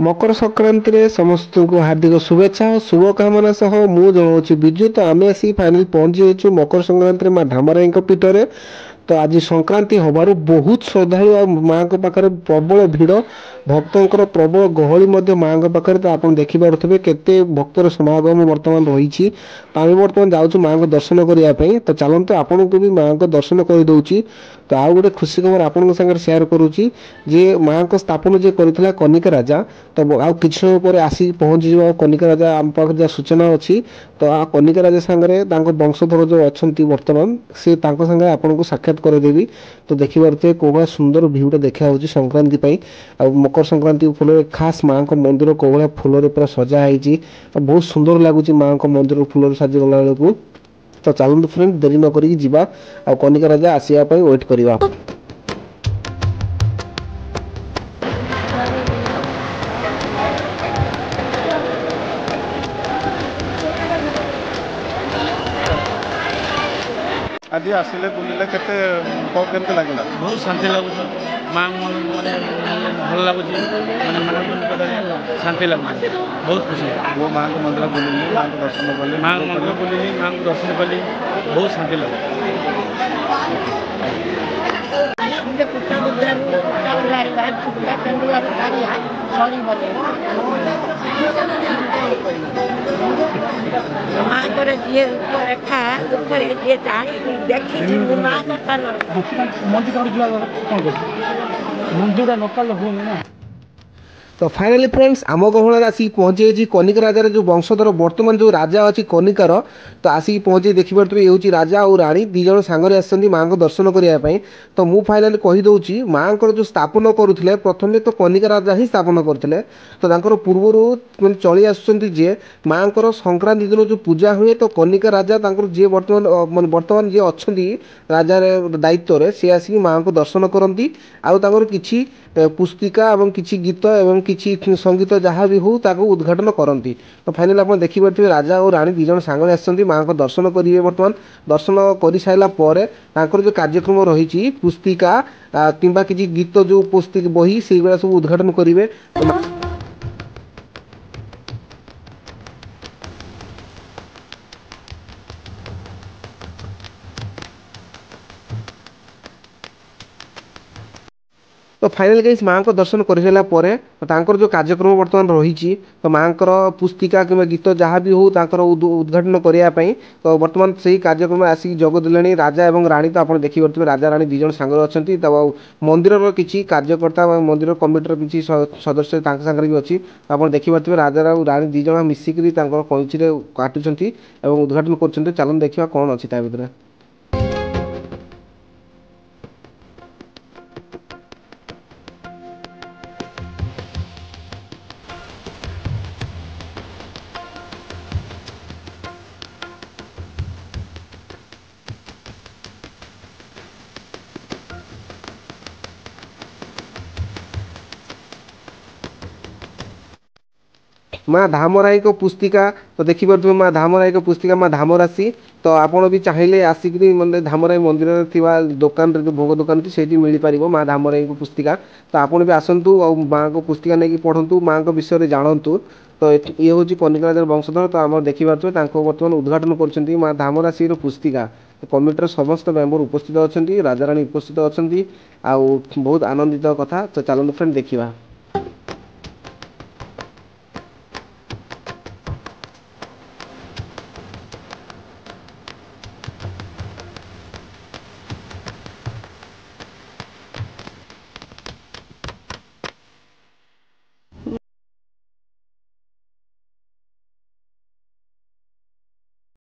मकर संक्रांति रे समस्त को हार्दिक शुभेच्छा और शुभकामना सह मु जनाऊँ विजु। तो आम आसी फाइनाल पहुंची जाइए मकर संक्रांति माँ ढामराई पीठरे। तो आज संक्रांति हबार बहुत श्रद्धालु आ माँ पाखे प्रबल भिड़ भक्तर प्रबल गहली माँ पाखे। तो आप देखिपे केते भक्तर समागम बर्तमान रही। तो आम बर्तमान जाऊँ माँ को दर्शन करने। तो चलते आपन को भी माँ को दर्शन करदे। तो आउ गोटे खुशी खबर आपन सागर सेयार करुच्ची जे माँ को स्थापन जे करथिला कनिका राजा। तो आउ किछ समय पर आसी पहुंची जाव कनिका राजा आम पाखे जहाँ सूचना अच्छी। तो आ कनिका राजा सांगरे वंशधर जो अच्छा बर्तमान से सांगे आपन को साक्षात करदेवी। तो देखिए कौन सुंदर भ्यूटा देखा संक्रांति आ मकर संक्रांति फुल खास माँ को मंदिर कौन फुल पूरा सजाई बहुत सुंदर लगुच माँ को मंदिर फुल सजागला बेलू। तो चलते फ्रेंड देरी न करिकी जीवा आ कनिका राजा आसिया वेट करवा। आज आसिले बुलिले केते लागला बहुत शांति लगुच माँ मन मैंने भल लगुच मैंने मन शांति लगुच बहुत खुशी वो माँ को मंदिर बुलिली माँ को दर्शन कली माँ मंदिर बुलिली माँ को दर्शन कली बहुत शांति लगुच। मंदिर नकाल हुए ना। तो फाइनाली फ्रेंड्स आम गहणार आसिक पहुंची जाइए कनिका राजार जो वंशधर वर्तमान जो राजा अच्छी कनिकार। तो आसिक पहुंचे देखिपे ये राजा और राणी दिज सांगे आसती माँ को दर्शन करने। तो मु फाइनाली कहीदे माँ को जो स्थापन करुले प्रथम तो कनिका राजा ही स्थापन करते। तो पूर्वर चली आसुँचे माँ को संक्रांति दिन जो पूजा हुए तो कनिका राजा जी बर्तमान जी अच्छा राजार दायित्व सी आसिक माँ को दर्शन करती। आउ किसी पुस्तिका एवं किसी गीत एवं किसी संगीत जहाँ भी हो ताको उद्घाटन करती। तो फाइनल आप देखिपे राजा और राणी दिज सांगे आसती माँ को दर्शन करेंगे। बर्तमान दर्शन कर सारापर जो कार्यक्रम रही पुस्तिका कि किसी गीत जो पुस्तिक बही से सब उद्घाटन करेंगे। तो फाइनल गाइस माँ को दर्शन कर सारापर जो कार्यक्रम बर्तमान रही तो माँ को पुस्तिका कि गीत जहाँ भी हो उद्घाटन करने। तो बर्तमान से ही कार्यक्रम आसिक जगदेले राजा और राणी। तो आप देखिपे राजा राणी दिज सांगे अच्छा। तो मंदिर किसी कार्यकर्ता मंदिर कमिटर किसी सदस्य सागर भी अच्छी। तो आप देखिपे राजा और राणी दिज मिसिक कैंची काटुंट और उद्घाटन कर। चलन देखा कौन अच्छी भितर। माँ धामराई को पुस्तिका। तो देखिपे माँ धामराई को पुस्तिका माँ धामरासी। तो आपड़ भी चाहिए आसिक मतलब धामराई मंदिर दुकान जो भोग दुकान अच्छी से मिल पार माँ धामराई को पुस्तिका। तो आपड़ भी आसतु और माँ को पुस्तिका नहीं पढ़ु माँ को विषय जानतु। तो ये हूँ कनिका राजार वंशधर। तो आम देखिपे बर्तमान उद्घाटन कर माँ धामरासी पुस्तिका। कमिटर समस्त मेम्बर उपस्थित अच्छा राजा राणी उपस्थित अच्छा बहुत आनंदित कथा। तो चलते फ्रेंड देखा।